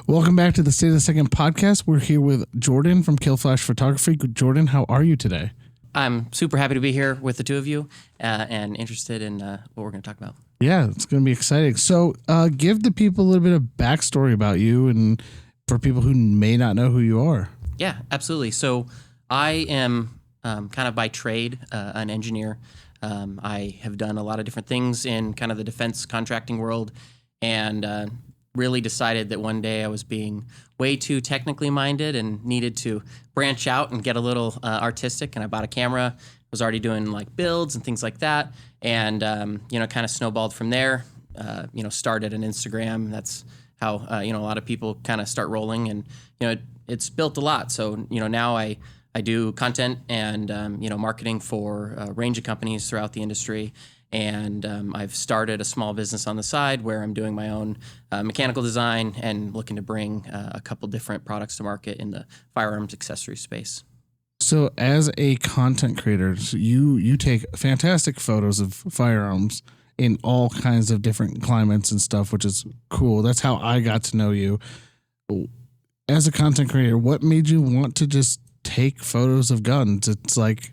Welcome back to the State of the Second podcast. We're here with Jordan from Kill Flash Photography. Jordan, how are you today? I'm super happy to be here with the two of you and interested in what we're going to talk about. Yeah, it's going to be exciting. So give the people a little bit of backstory about you and for people who may not know who you are. Yeah, absolutely. So I am kind of by trade an engineer. I have done a lot of different things in kind of the defense contracting world and really decided that one day I was being way too technically minded and needed to branch out and get a little artistic. And I bought a camera, was already doing like builds and things like that. And, kind of snowballed from there, started an Instagram. That's how, a lot of people kind of start rolling and, it's built a lot. So, now I do content and, marketing for a range of companies throughout the industry. And I've started a small business on the side where I'm doing my own mechanical design and looking to bring a couple different products to market in the firearms accessory space. So as a content creator, you take fantastic photos of firearms in all kinds of different climates and stuff, which is cool. That's how I got to know you. As a content creator, what made you want to just take photos of guns? It's like,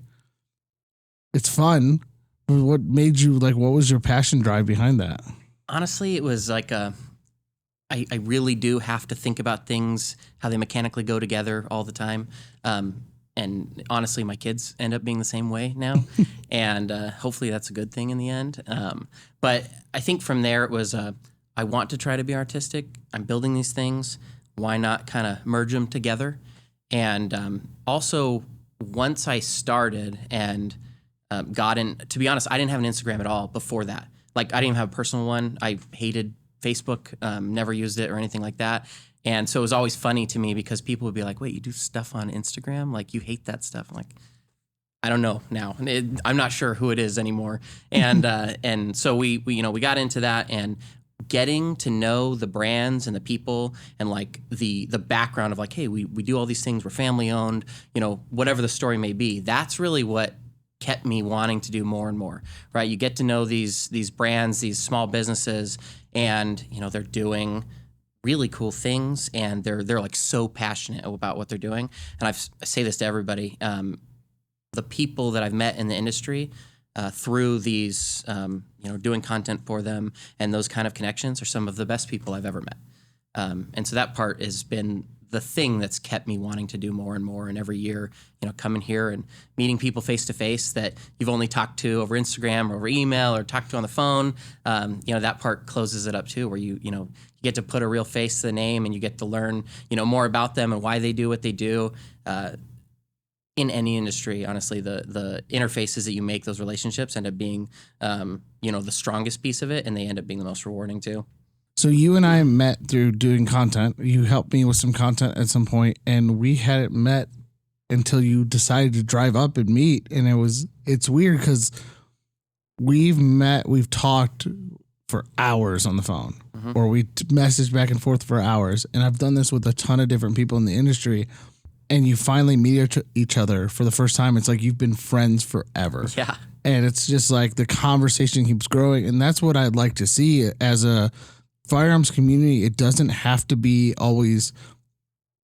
it's fun. What made you what was your passion drive behind that? Honestly, it was like I really do have to think about things, how they mechanically go together all the time. And honestly, my kids end up being the same way now. And hopefully that's a good thing in the end. But I think from there it was, I want to try to be artistic. I'm building these things. Why not kind of merge them together? And also, once I started and got in, to be honest, I didn't have an Instagram at all before that. Like, I didn't even have a personal one. I hated Facebook, never used it or anything like that. And so it was always funny to me because people would be like, wait, you do stuff on Instagram? Like, you hate that stuff? I'm like, I don't know now. I'm not sure who it is anymore. And and so we got into that and getting to know the brands and the people and like the background of like, hey, we do all these things. We're family owned, whatever the story may be. That's really what kept me wanting to do more and more, right? You get to know these brands, these small businesses, and they're doing really cool things, and they're like so passionate about what they're doing. And I say this to everybody: the people that I've met in the industry through these, doing content for them, and those kind of connections are some of the best people I've ever met. And so that part has been the thing that's kept me wanting to do more and more. And every year, coming here and meeting people face to face that you've only talked to over Instagram or over email or talked to on the phone, that part closes it up too, where you get to put a real face to the name and you get to learn, more about them and why they do what they do. In any industry, honestly, the interfaces that you make, those relationships end up being, the strongest piece of it, and they end up being the most rewarding too. So you and I met through doing content. You helped me with some content at some point, and we hadn't met until you decided to drive up and meet. And it's weird because we've talked for hours on the phone, or we messaged back and forth for hours. And I've done this with a ton of different people in the industry. And you finally meet each other for the first time. It's like you've been friends forever. Yeah. And it's just like the conversation keeps growing. And that's what I'd like to see as a firearms community. It doesn't have to be always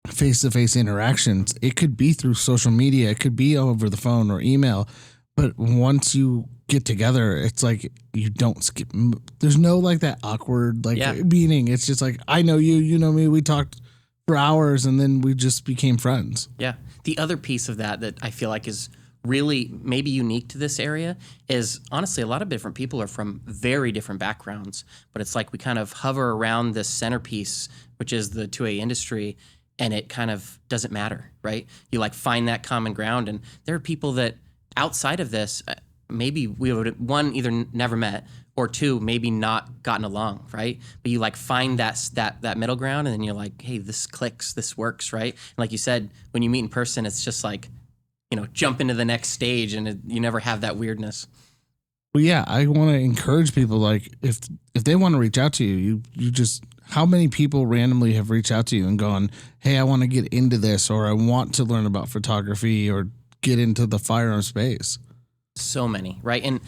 face-to-face interactions. It could be through social media. It could be over the phone or email. But once you get together, it's like you don't skip. There's no like that awkward meeting. It's just like, I know you, you know me. We talked for hours and then we just became friends. Yeah. The other piece of that I feel like is really maybe unique to this area is honestly a lot of different people are from very different backgrounds, but it's like we kind of hover around this centerpiece, which is the 2A industry, and it kind of doesn't matter, right? You like find that common ground, and there are people that outside of this, maybe we would one either never met or two maybe not gotten along, right? But you like find that middle ground, and then you're like, hey, this clicks, this works, right? And like you said, when you meet in person, it's just like, jump into the next stage, and you never have that weirdness. Well, yeah, I want to encourage people, like, if they want to reach out to you, you just, how many people randomly have reached out to you and gone, hey, I want to get into this, or I want to learn about photography or get into the firearm space? So many, right? And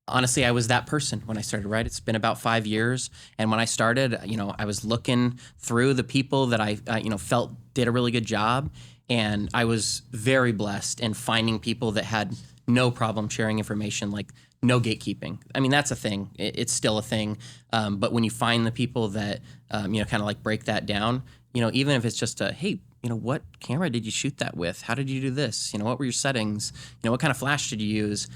honestly, I was that person when I started, right? It's been about 5 years. And when I started, I was looking through the people that I felt did a really good job. And I was very blessed in finding people that had no problem sharing information, like no gatekeeping. I mean, that's a thing. It's still a thing. But when you find the people that, kind of like break that down, even if it's just a, hey, what camera did you shoot that with? How did you do this? What were your settings? What kind of flash did you use?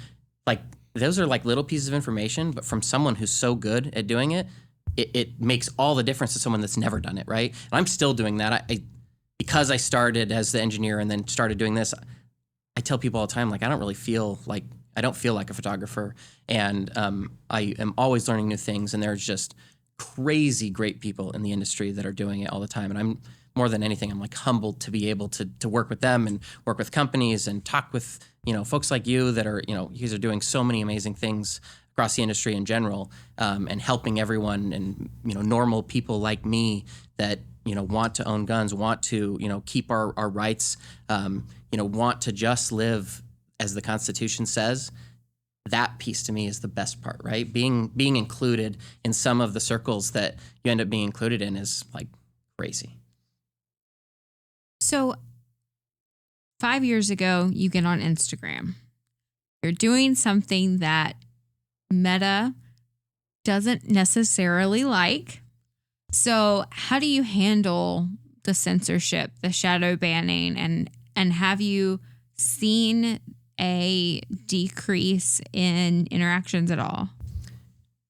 Like, those are like little pieces of information, but from someone who's so good at doing it, it makes all the difference to someone that's never done it, right? And I'm still doing that. Because I started as the engineer and then started doing this, I tell people all the time, like, I don't feel like a photographer. And I am always learning new things. And there's just crazy great people in the industry that are doing it all the time. And I'm, more than anything, I'm like humbled to be able to work with them and work with companies and talk with, folks like you that are, you guys are doing so many amazing things across the industry in general, and helping everyone and, normal people like me that, want to own guns, want to, keep our rights, want to just live as the Constitution says. That piece to me is the best part, right? Being included in some of the circles that you end up being included in is like crazy. So 5 years ago, you get on Instagram. You're doing something that Meta doesn't necessarily like. So how do you handle the censorship, the shadow banning, and have you seen a decrease in interactions at all?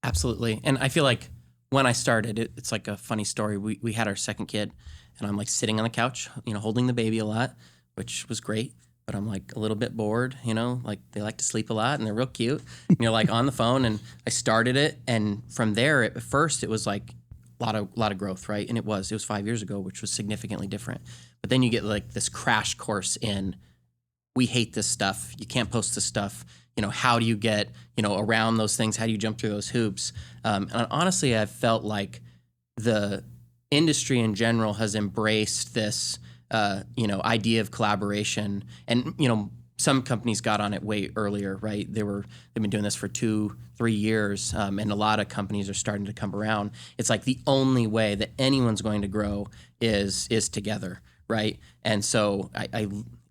Absolutely. And I feel like when I started, it's like a funny story. We had our second kid, and I'm like sitting on the couch, holding the baby a lot, which was great. But I'm like a little bit bored, like they like to sleep a lot and they're real cute. And you're like on the phone, and I started it. And from there, at first, it was like a lot of growth, right? And it was 5 years ago, which was significantly different. But then you get like this crash course in, we hate this stuff. You can't post this stuff. How do you get, around those things? How do you jump through those hoops? And honestly, I've felt like the industry in general has embraced this, idea of collaboration. And, some companies got on it way earlier, right? They've been doing this for 2-3 years, and a lot of companies are starting to come around. It's like the only way that anyone's going to grow is together, right? And so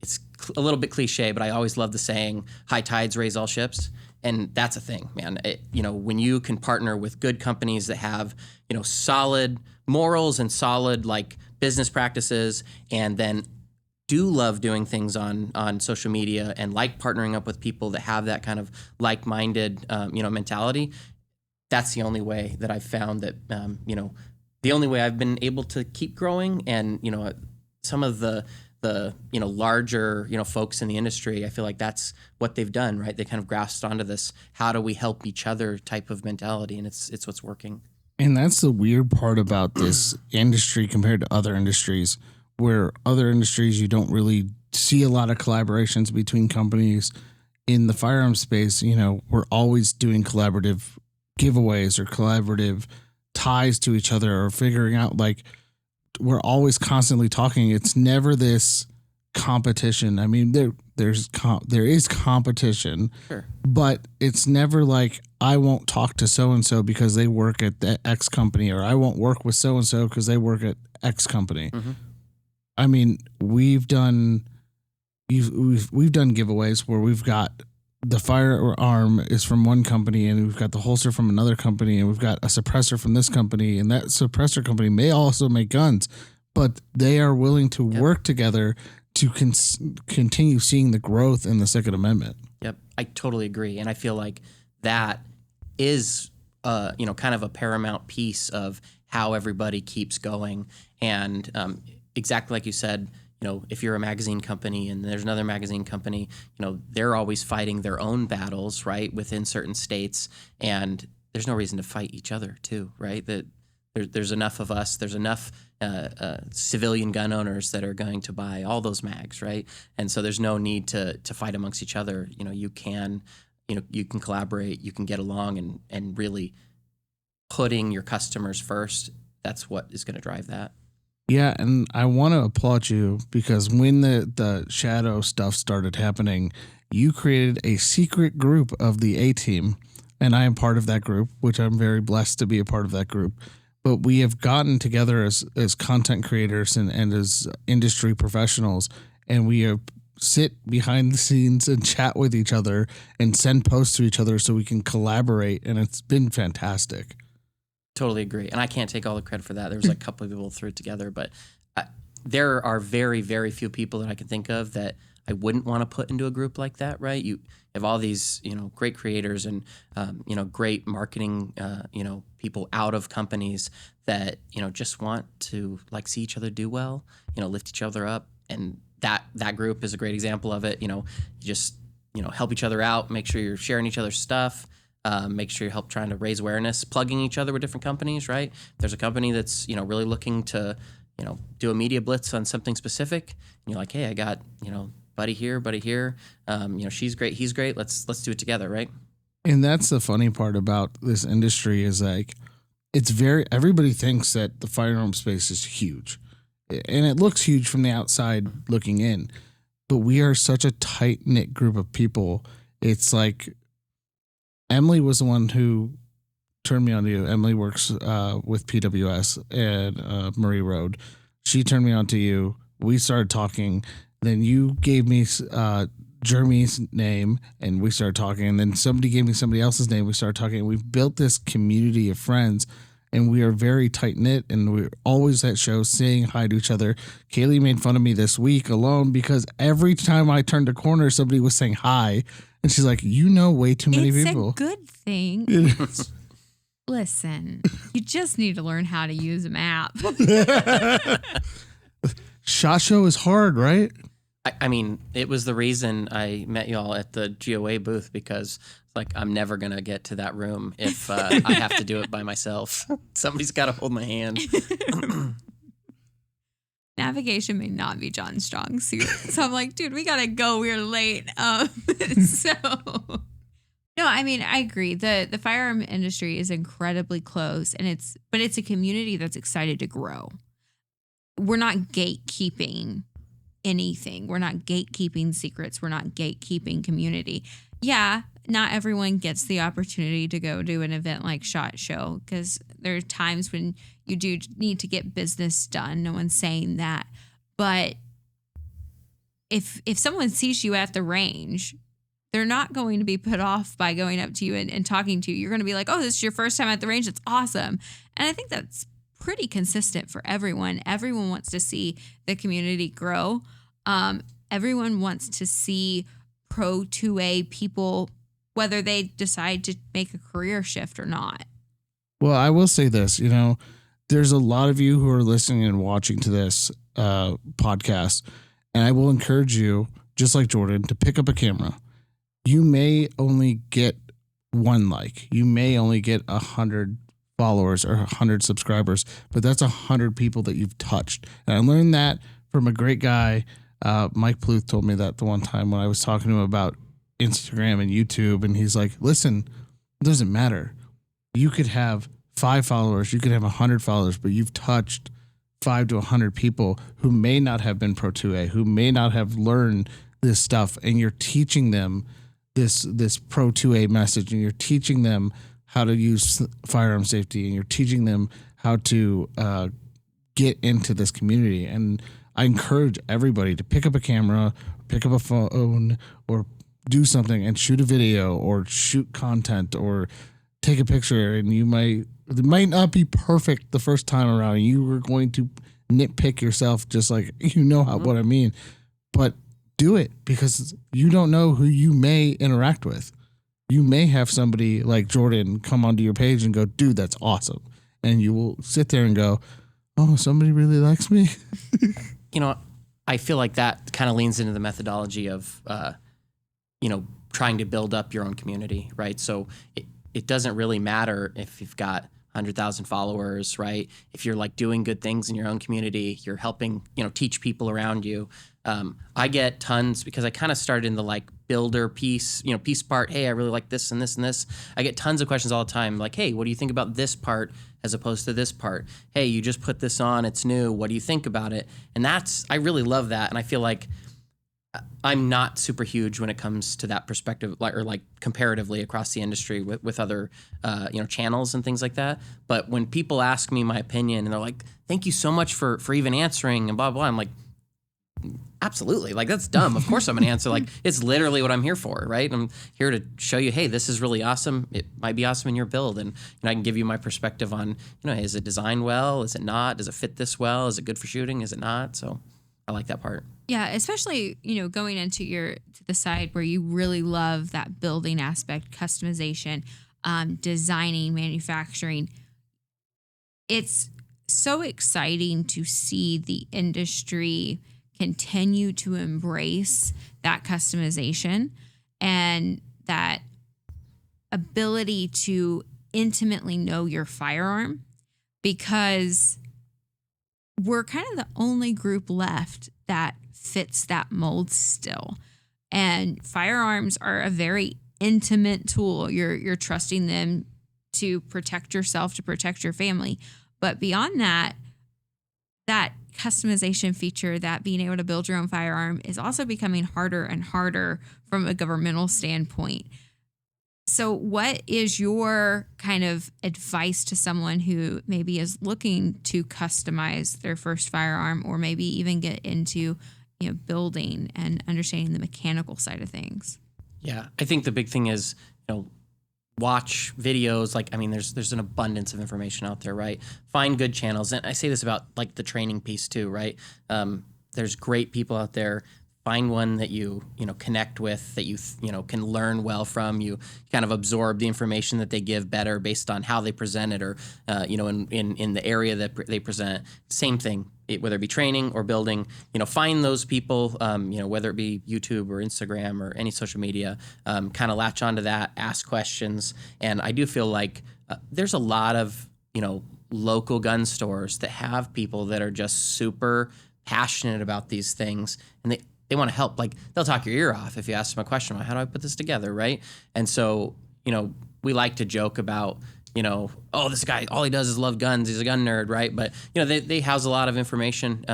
it's a little bit cliche, but I always love the saying, high tides raise all ships. And that's a thing, man. When you can partner with good companies that have, solid morals and solid like business practices, and then do love doing things on social media and like partnering up with people that have that kind of like-minded, mentality. That's the only way that I've found that, the only way I've been able to keep growing. And, some of the larger, folks in the industry, I feel like that's what they've done, right? They kind of grasped onto this, how do we help each other type of mentality. And it's what's working. And that's the weird part about this industry compared to other industries, where other industries you don't really see a lot of collaborations between companies. In the firearm space, we're always doing collaborative giveaways or collaborative ties to each other, or figuring out, like, we're always constantly talking. It's never this competition. I mean, there is competition, sure, but it's never like, I won't talk to so-and-so because they work at the X company, or I won't work with so-and-so because they work at X company. Mm-hmm. I mean, we've done giveaways where we've got the firearm is from one company, and we've got the holster from another company, and we've got a suppressor from this company, and that suppressor company may also make guns, but they are willing to work together to continue seeing the growth in the Second Amendment. Yep, I totally agree. And I feel like that is, kind of a paramount piece of how everybody keeps going. And exactly like you said, if you're a magazine company and there's another magazine company, they're always fighting their own battles, right, within certain states. And there's no reason to fight each other, too, right? That there's enough of us. There's enough civilian gun owners that are going to buy all those mags, right? And so there's no need to fight amongst each other. You can collaborate, you can get along, and really putting your customers first. That's what is going to drive that. Yeah, and I want to applaud you, because when the shadow stuff started happening, you created a secret group of the A-Team, and I am part of that group, which I'm very blessed to be a part of that group. But we have gotten together as content creators and as industry professionals, and we have sit behind the scenes and chat with each other and send posts to each other so we can collaborate, and it's been fantastic. Totally agree. And I can't take all the credit for that. There was a couple of people who threw it together, but there are very, very few people that I can think of that I wouldn't want to put into a group like that, right? You have all these, great creators and, great marketing, people out of companies that, just want to like see each other do well, lift each other up. And that group is a great example of it. You just, help each other out, make sure you're sharing each other's stuff. Make sure you help trying to raise awareness, plugging each other with different companies, right? If there's a company that's, really looking to, do a media blitz on something specific, and you're like, hey, I got, buddy here, she's great, he's great, let's do it together, right? And that's the funny part about this industry is like, everybody thinks that the firearm space is huge, and it looks huge from the outside looking in, but we are such a tight-knit group of people. It's like, Emily was the one who turned me on to you. Emily works with PWS and Murray Road. She turned me on to you. We started talking. Then you gave me Jeremy's name, and we started talking. And then somebody gave me somebody else's name. We started talking. And we've built this community of friends, and we are very tight-knit, and we're always at shows saying hi to each other. Kailey made fun of me this week alone because every time I turned a corner, somebody was saying hi. And she's like, way too many people. It's a good thing. Listen, you just need to learn how to use a map. SHOT Show is hard, right? I mean, it was the reason I met y'all at the GOA booth, because I'm never going to get to that room if I have to do it by myself. Somebody's got to hold my hand. Navigation may not be John's strong suit. So I'm like, dude, we got to go. We're late. No, I mean, I agree. The firearm industry is incredibly close, but it's a community that's excited to grow. We're not gatekeeping anything. We're not gatekeeping secrets. We're not gatekeeping community. Yeah, not everyone gets the opportunity to go do an event like SHOT Show, because there are times when you do need to get business done. No one's saying that. But if someone sees you at the range, they're not going to be put off by going up to you and talking to you. You're going to be like, oh, this is your first time at the range. It's awesome. And I think that's pretty consistent for everyone. Everyone wants to see the community grow. Everyone wants to see Pro 2A people, whether they decide to make a career shift or not. Well, I will say this, there's a lot of you who are listening and watching to this podcast, and I will encourage you, just like Jordan, to pick up a camera. You may only get one like. You may only get 100 followers or 100 subscribers, but that's 100 people that you've touched. And I learned that from a great guy. Mike Pluth told me that the one time when I was talking to him about Instagram and YouTube, and he's like, listen, it doesn't matter. You could have 5 followers, you could have 100 followers, but you've touched 5 to 100 people who may not have been Pro 2A, who may not have learned this stuff, and you're teaching them this Pro 2A message, and you're teaching them how to use firearm safety, and you're teaching them how to get into this community. And I encourage everybody to pick up a camera, pick up a phone, or do something and shoot a video or shoot content or take a picture. And it might not be perfect the first time around. You are going to nitpick yourself, just like what I mean. But do it, because you don't know who you may interact with. You may have somebody like Jordan come onto your page and go, dude, that's awesome. And you will sit there and go, oh, somebody really likes me. I feel like that kind of leans into the methodology of, trying to build up your own community, right? So it doesn't really matter if you've got 100,000 followers, right? If you're doing good things in your own community, you're helping, teach people around you. I get tons, because I kind of started in the builder piece part. Hey, I really like this and this and this. I get tons of questions all the time. Hey, what do you think about this part as opposed to this part? Hey, you just put this on, it's new. What do you think about it? And I really love that. And I feel like I'm not super huge when it comes to that perspective, like comparatively across the industry with other channels and things like that. But when people ask me my opinion and they're like, "Thank you so much for even answering," and blah blah, I'm like, absolutely, like that's dumb. Of course I'm gonna answer. Like it's literally what I'm here for, right? I'm here to show you, hey, this is really awesome. It might be awesome in your build, and I can give you my perspective on, hey, is it designed well? Is it not? Does it fit this well? Is it good for shooting? Is it not? So I like that part. Yeah, especially, going into to the side where you really love that building aspect, customization, designing, manufacturing. It's so exciting to see the industry continue to embrace that customization and that ability to intimately know your firearm, because we're kind of the only group left that fits that mold still. And firearms are a very intimate tool. You're trusting them to protect yourself, to protect your family. But beyond that, that customization feature, that being able to build your own firearm, is also becoming harder and harder from a governmental standpoint. So what is your kind of advice to someone who maybe is looking to customize their first firearm, or maybe even get into, building and understanding the mechanical side of things? Yeah, I think the big thing is, watch videos. Like, I mean, there's an abundance of information out there, right? Find good channels. And I say this about like the training piece too, right? There's great people out there. Find one that you connect with, that you can learn well from. You kind of absorb the information that they give better based on how they present it, or in the area that they present. Same thing, whether it be training or building. Find those people. Whether it be YouTube or Instagram or any social media. Kind of latch onto that, ask questions, and I do feel like there's a lot of local gun stores that have people that are just super passionate about these things, and they want to help. Like, they'll talk your ear off if you ask them a question about how do I put this together, right? And so, we like to joke about, oh, this guy, all he does is love guns. He's a gun nerd, right? But, they house a lot of information,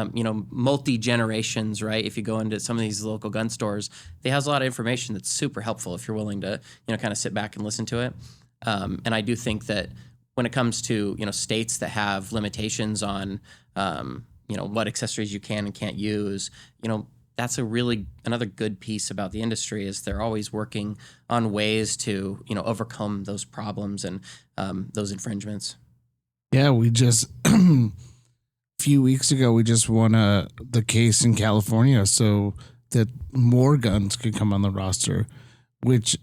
multi-generations, right? If you go into some of these local gun stores, they house a lot of information that's super helpful if you're willing to, kind of sit back and listen to it. And I do think that when it comes to, states that have limitations on, what accessories you can and can't use, that's another good piece about the industry, is they're always working on ways to, overcome those problems and those infringements. Yeah, we just a few weeks ago we just won the case in California so that more guns could come on the roster, which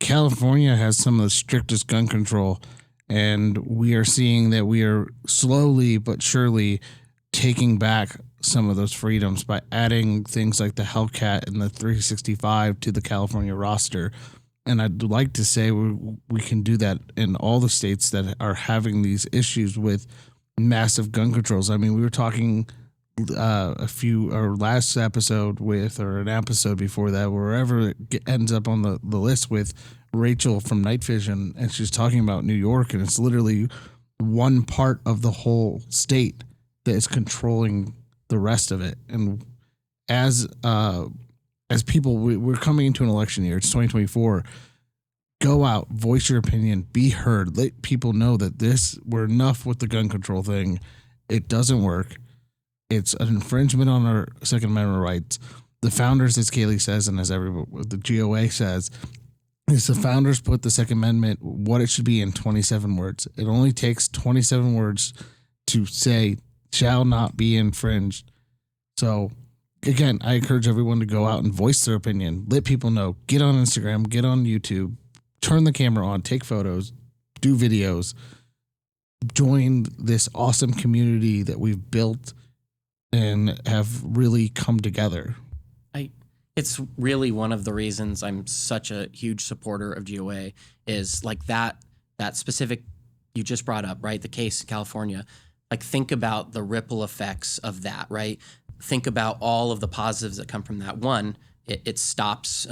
California has some of the strictest gun control, and we are seeing that we are slowly but surely taking back some of those freedoms by adding things like the Hellcat and the 365 to the California roster. And I'd like to say we can do that in all the states that are having these issues with massive gun controls. I mean, we were talking last episode or an episode before that, wherever it ends up on the list, with Rachel from Night Vision, and she's talking about New York, and it's literally one part of the whole state that is controlling the rest of it. And as people, we're coming into an election year. It's 2024. Go out, voice your opinion, be heard. Let people know that we're enough with the gun control thing. It doesn't work. It's an infringement on our Second Amendment rights. The founders, as Kailey says, and as the GOA says, is the founders put the Second Amendment, what it should be, in 27 words. It only takes 27 words to say shall not be infringed. So again, I encourage everyone to go out and voice their opinion. Let people know. Get on Instagram, get on YouTube, turn the camera on, take photos, do videos. Join this awesome community that we've built and have really come together. It's really one of the reasons I'm such a huge supporter of GOA, is like that specific you just brought up, right? The case in California. Like, think about the ripple effects of that, right? Think about all of the positives that come from that. One, it stops,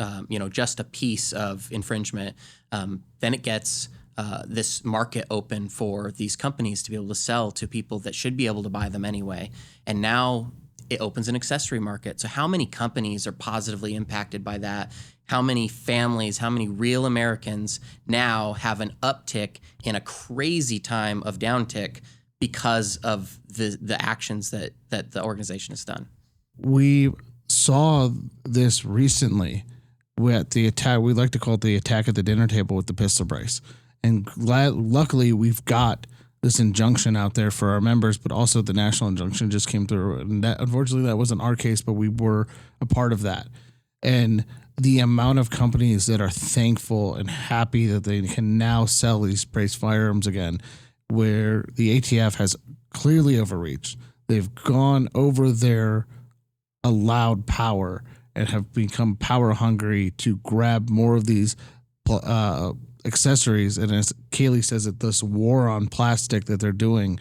just a piece of infringement. Then it gets this market open for these companies to be able to sell to people that should be able to buy them anyway. And now it opens an accessory market. So how many companies are positively impacted by that? How many families, how many real Americans now have an uptick in a crazy time of downtick because of the actions that the organization has done? We saw this recently with the attack. We like to call it the attack at the dinner table with the pistol brace. And luckily, we've got this injunction out there for our members, but also the national injunction just came through. And that, unfortunately, that wasn't our case, but we were a part of that. And the amount of companies that are thankful and happy that they can now sell these brace firearms again, where the ATF has clearly overreached. They've gone over their allowed power and have become power hungry to grab more of these accessories. And as Kailey says, it this war on plastic that they're doing,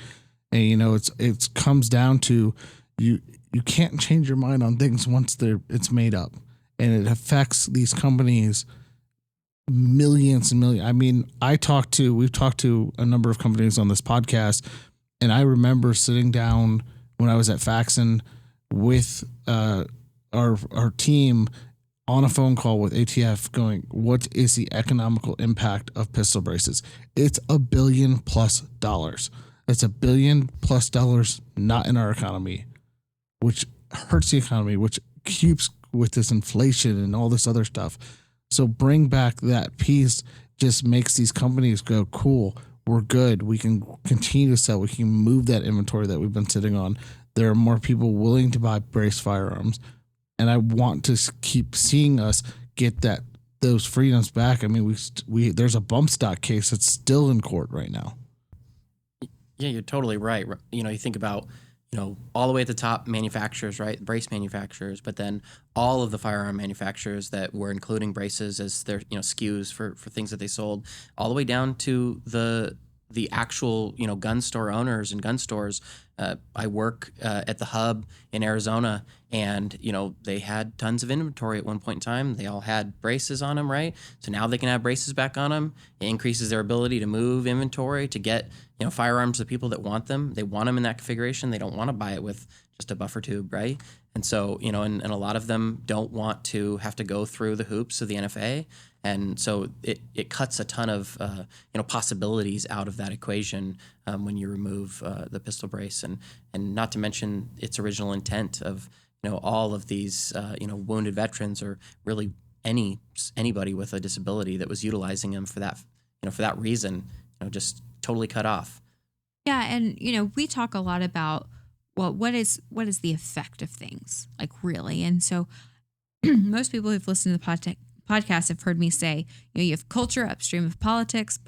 and it comes down to you can't change your mind on things once it's made up, and it affects these companies millions and millions. I mean, we've talked to a number of companies on this podcast, and I remember sitting down when I was at Faxon with our team on a phone call with ATF going, what is the economical impact of pistol braces? It's $1 billion+. It's $1 billion+ not in our economy, which hurts the economy, which keeps with this inflation and all this other stuff. So bring back that piece just makes these companies go, cool, we're good. We can continue to sell. We can move that inventory that we've been sitting on. There are more people willing to buy brace firearms. And I want to keep seeing us get those freedoms back. I mean, we there's a bump stock case that's still in court right now. Yeah, you're totally right. You think about, all the way at the top manufacturers, right? Brace manufacturers, but then all of the firearm manufacturers that were including braces as their, SKUs for things that they sold, all the way down to the actual, gun store owners and gun stores. I work at the Hub in Arizona, and, they had tons of inventory at one point in time. They all had braces on them, right? So now they can have braces back on them. It increases their ability to move inventory, to get, firearms to people that want them. They want them in that configuration. They don't want to buy it with just a buffer tube, right? And so, and a lot of them don't want to have to go through the hoops of the NFA. And so it cuts a ton of possibilities out of that equation when you remove the pistol brace, and not to mention its original intent of all of these wounded veterans, or really anybody with a disability that was utilizing them for that reason, just totally cut off. Yeah, and we talk a lot about what is the effect of things, like, really, and so most people who've listened to the podcast have heard me say, you have culture upstream of politics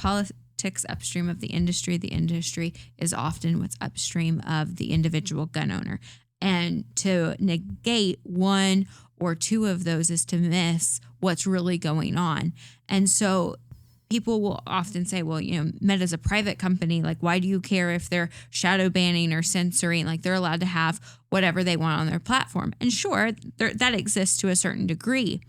upstream of the industry is often what's upstream of the individual gun owner. And to negate one or two of those is to miss what's really going on. And so people will often say, well, Meta's a private company. Like, why do you care if they're shadow banning or censoring? Like, they're allowed to have whatever they want on their platform. And sure, that exists to a certain degree.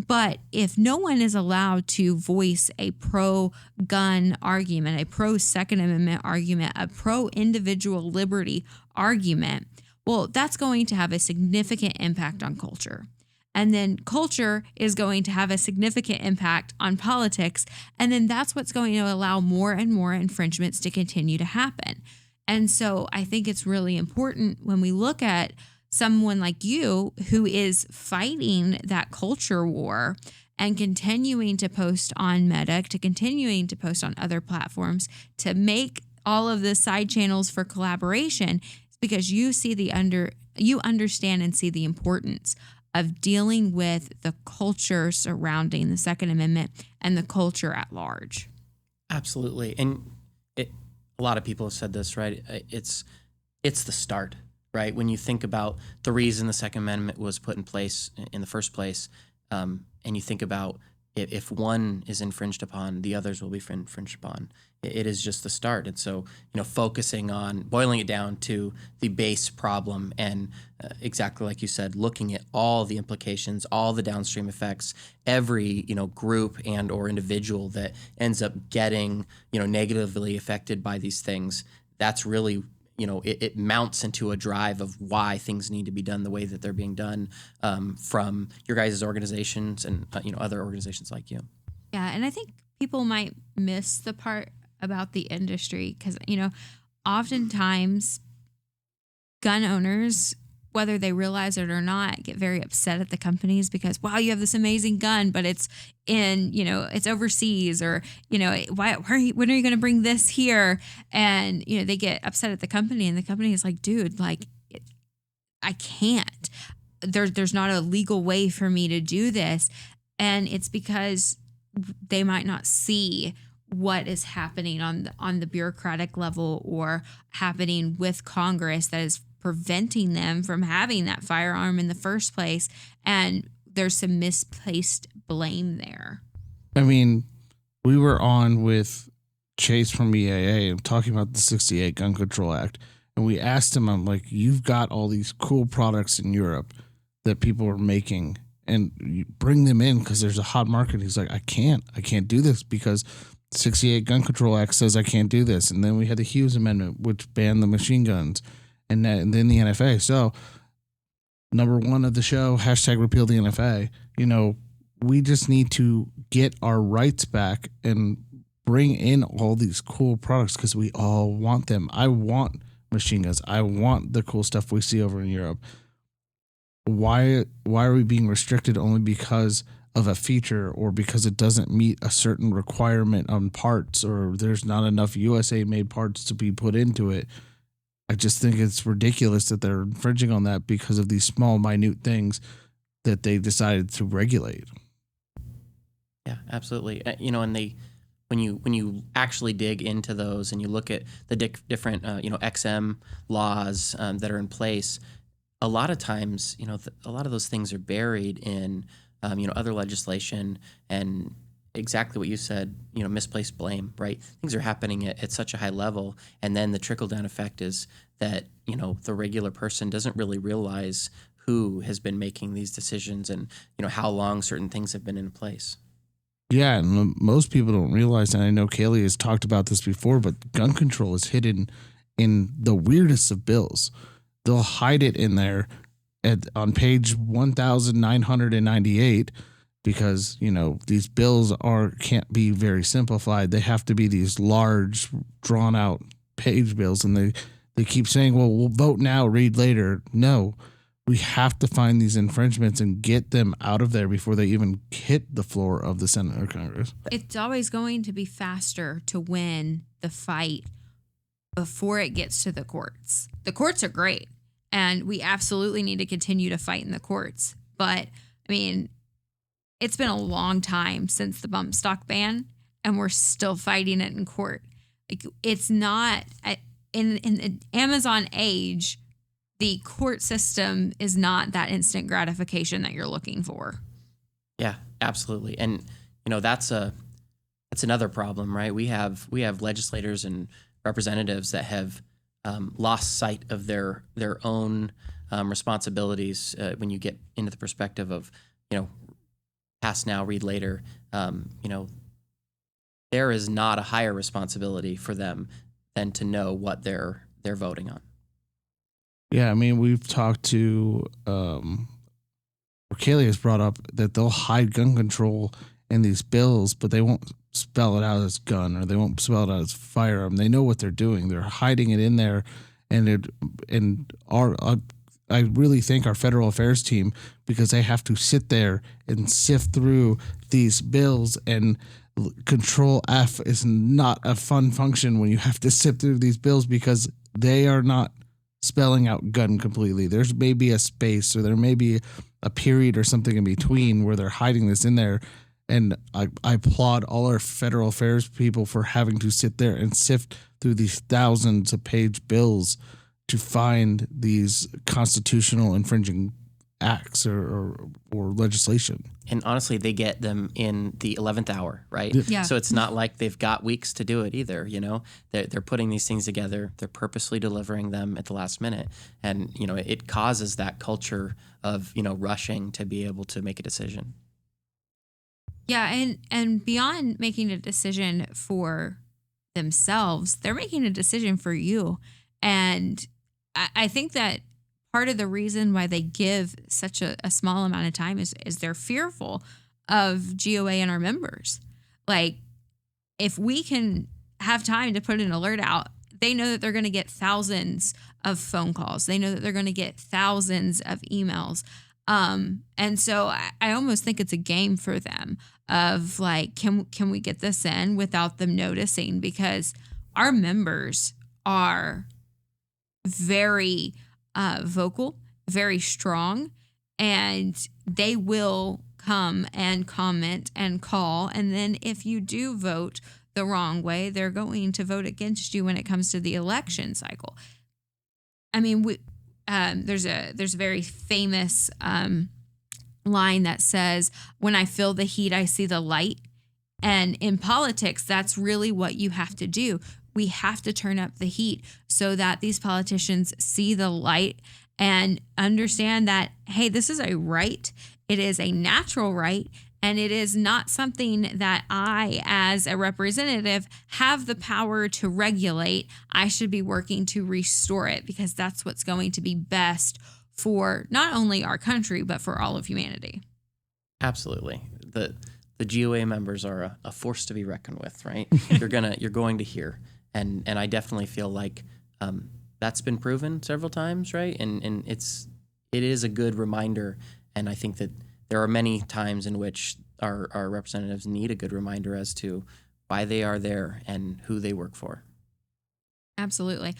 But if no one is allowed to voice a pro-gun argument, a pro-Second Amendment argument, a pro-individual liberty argument, well, that's going to have a significant impact on culture. And then culture is going to have a significant impact on politics. And then that's what's going to allow more and more infringements to continue to happen. And so I think it's really important when we look at someone like you who is fighting that culture war and continuing to post on Meta, to continuing to post on other platforms, to make all of the side channels for collaboration, because you see you understand and see the importance of dealing with the culture surrounding the Second Amendment and the culture at large. Absolutely. And a lot of people have said this, right? It's the start, right? When you think about the reason the Second Amendment was put in place in the first place, and you think about if one is infringed upon, the others will be infringed upon. It is just the start. And so, focusing on boiling it down to the base problem, and exactly like you said, looking at all the implications, all the downstream effects, every, group and or individual that ends up getting, negatively affected by these things. That's really it mounts into a drive of why things need to be done the way that they're being done from your guys' organizations and other organizations like you. Yeah, and I think people might miss the part about the industry because oftentimes gun owners, whether they realize it or not, get very upset at the companies because, wow, you have this amazing gun, but it's in, it's overseas, or, when are you going to bring this here? And, they get upset at the company, and the company is like, dude, like, I can't. There's not a legal way for me to do this. And it's because they might not see what is happening on the bureaucratic level or happening with Congress that is preventing them from having that firearm in the first place. And there's some misplaced blame there. I mean, we were on with Chase from EAA and talking about the 68 Gun Control Act. And we asked him, I'm like, you've got all these cool products in Europe that people are making, and you bring them in because there's a hot market. He's like, I can't do this because 68 Gun Control Act says I can't do this. And then we had the Hughes Amendment, which banned the machine guns. And then the NFA. So, number one of the show, hashtag repeal the NFA. We just need to get our rights back and bring in all these cool products because we all want them. I want machine guns. I want the cool stuff we see over in Europe. Why are we being restricted only because of a feature or because it doesn't meet a certain requirement on parts, or there's not enough USA made parts to be put into it? I just think it's ridiculous that they're infringing on that because of these small, minute things that they decided to regulate. Yeah, absolutely. And when you actually dig into those and you look at the different XM laws that are in place, a lot of times a lot of those things are buried in other legislation, and exactly what you said, misplaced blame, right? Things are happening at such a high level, and then the trickle-down effect is that, the regular person doesn't really realize who has been making these decisions and, how long certain things have been in place. Yeah, and most people don't realize, and I know Kailey has talked about this before, but gun control is hidden in the weirdest of bills. They'll hide it in there on page 1998 because, these bills can't be very simplified. They have to be these large, drawn out page bills, and they keep saying, well, we'll vote now, read later. No, we have to find these infringements and get them out of there before they even hit the floor of the Senate or Congress. It's always going to be faster to win the fight before it gets to the courts. The courts are great, and we absolutely need to continue to fight in the courts. But, I mean, it's been a long time since the bump stock ban, and we're still fighting it in court. Like, it's not in the Amazon age, the court system is not that instant gratification that you're looking for. Yeah, absolutely. And that's another problem, right? We have legislators and representatives that have lost sight of their own responsibilities when you get into the perspective of pass now, read later. There is not a higher responsibility for them than to know what they're voting on. Yeah, I mean, we've talked to, Kailey has brought up that they'll hide gun control in these bills, but they won't spell it out as gun, or they won't spell it out as firearm. They know what they're doing. They're hiding it in there, and I really thank our federal affairs team because they have to sit there and sift through these bills, and Control F is not a fun function when you have to sift through these bills because they are not spelling out gun completely. There's maybe a space, or there may be a period or something in between where they're hiding this in there. And I applaud all our federal affairs people for having to sit there and sift through these thousands of page bills to find these constitutional infringing acts or legislation. And honestly, they get them in the 11th hour, right? Yeah. So it's not like they've got weeks to do it either. They're putting these things together. They're purposely delivering them at the last minute. And, it causes that culture of, rushing to be able to make a decision. Yeah, and beyond making a decision for themselves, they're making a decision for you. And I think that part of the reason why they give such a small amount of time is they're fearful of GOA and our members. Like, if we can have time to put an alert out, they know that they're going to get thousands of phone calls. They know that they're going to get thousands of emails. And so I almost think it's a game for them of like, can we get this in without them noticing? Because our members are very vocal, very strong, and they will come and comment and call. And then if you do vote the wrong way, they're going to vote against you when it comes to the election cycle. I mean, there's a very famous line that says, "When I feel the heat, I see the light." And in politics, that's really what you have to do. We have to turn up the heat so that these politicians see the light and understand that, hey, this is a right. It is a natural right. And it is not something that I, as a representative, have the power to regulate. I should be working to restore it because that's what's going to be best for not only our country, but for all of humanity. Absolutely. The GOA members are a force to be reckoned with, right? You're going to hear. And I definitely feel like that's been proven several times, right? And it is a good reminder. And I think that there are many times in which our representatives need a good reminder as to why they are there and who they work for. Absolutely.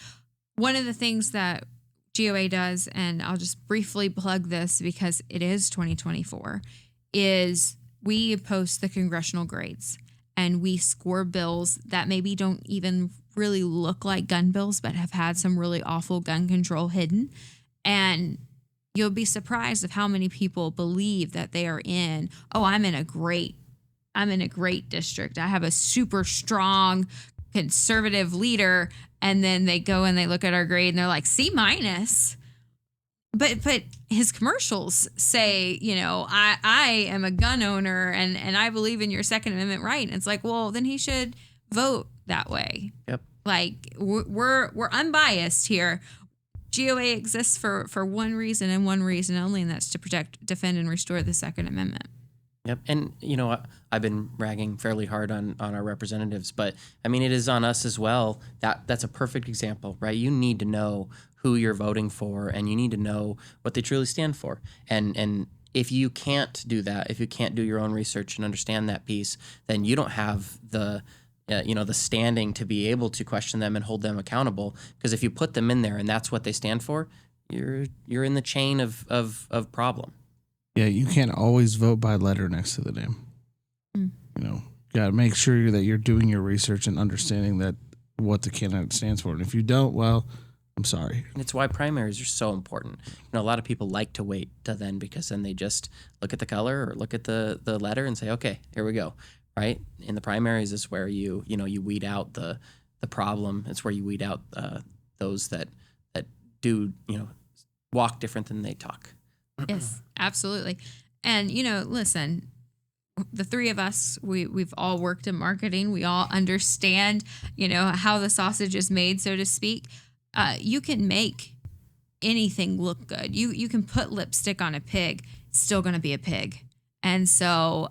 One of the things that GOA does, and I'll just briefly plug this because it is 2024, is we post the Congressional Grades and we score bills that maybe don't even really look like gun bills, but have had some really awful gun control hidden. And you'll be surprised of how many people believe that they are in, I'm in a great district. I have a super strong conservative leader. And then they go and they look at our grade and they're like, C-. But his commercials say, I am a gun owner and I believe in your Second Amendment right. And it's like, well, then he should vote that way. Yep. Like we're unbiased here. GOA exists for one reason and one reason only, and that's to protect, defend, and restore the Second Amendment. Yep. And, I've been ragging fairly hard on our representatives, but I mean, it is on us as well. That's a perfect example, right? You need to know who you're voting for and you need to know what they truly stand for. And if you can't do that, if you can't do your own research and understand that piece, then you don't have the standing to be able to question them and hold them accountable. Because if you put them in there and that's what they stand for, you're in the chain of problem. Yeah, you can't always vote by letter next to the name. You got to make sure that you're doing your research and understanding that what the candidate stands for. And if you don't, well, I'm sorry. And it's why primaries are so important. A lot of people like to wait to then because then they just look at the color or look at the letter and say, okay, here we go. Right? In the primaries is where you weed out the problem. It's where you weed out those that do, walk different than they talk. Yes, absolutely. And, listen, the three of us, we've all worked in marketing. We all understand, how the sausage is made, so to speak. You can make anything look good. You can put lipstick on a pig. It's still going to be a pig. And so,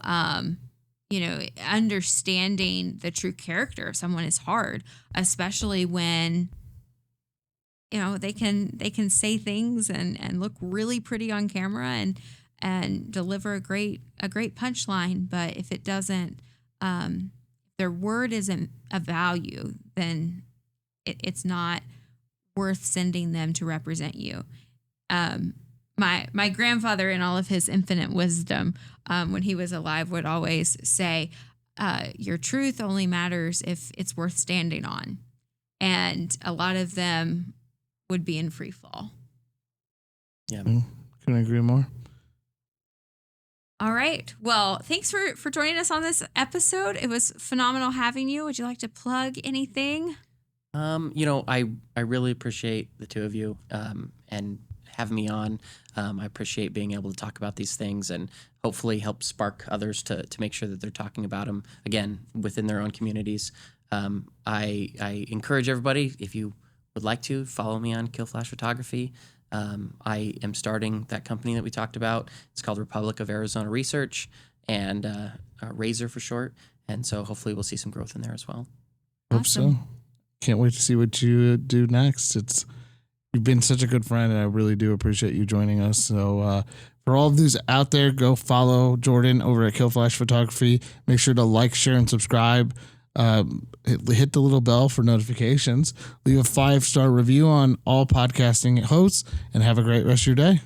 understanding the true character of someone is hard, especially when, they can say things and look really pretty on camera and deliver a great punchline. But if it doesn't, their word isn't a value, then it's not worth sending them to represent you. My grandfather, in all of his infinite wisdom, when he was alive, would always say, your truth only matters if it's worth standing on. And a lot of them would be in free fall. Yeah. Couldn't agree more. All right. Well, thanks for joining us on this episode. It was phenomenal having you. Would you like to plug anything? I really appreciate the two of you and having me on. I appreciate being able to talk about these things and hopefully help spark others to make sure that they're talking about them, again, within their own communities. I encourage everybody, if you would like to, follow me on Kill Flash Photography. I am starting that company that we talked about. It's called Republic of Arizona Research, and Razor for short. And so hopefully we'll see some growth in there as well. Hope so. Can't wait to see what you do next. You've been such a good friend, and I really do appreciate you joining us. So for all of those out there, go follow Jordan over at Kill Flash Photography. Make sure to like, share, and subscribe. Hit the little bell for notifications. Leave a 5-star review on all podcasting hosts, and have a great rest of your day.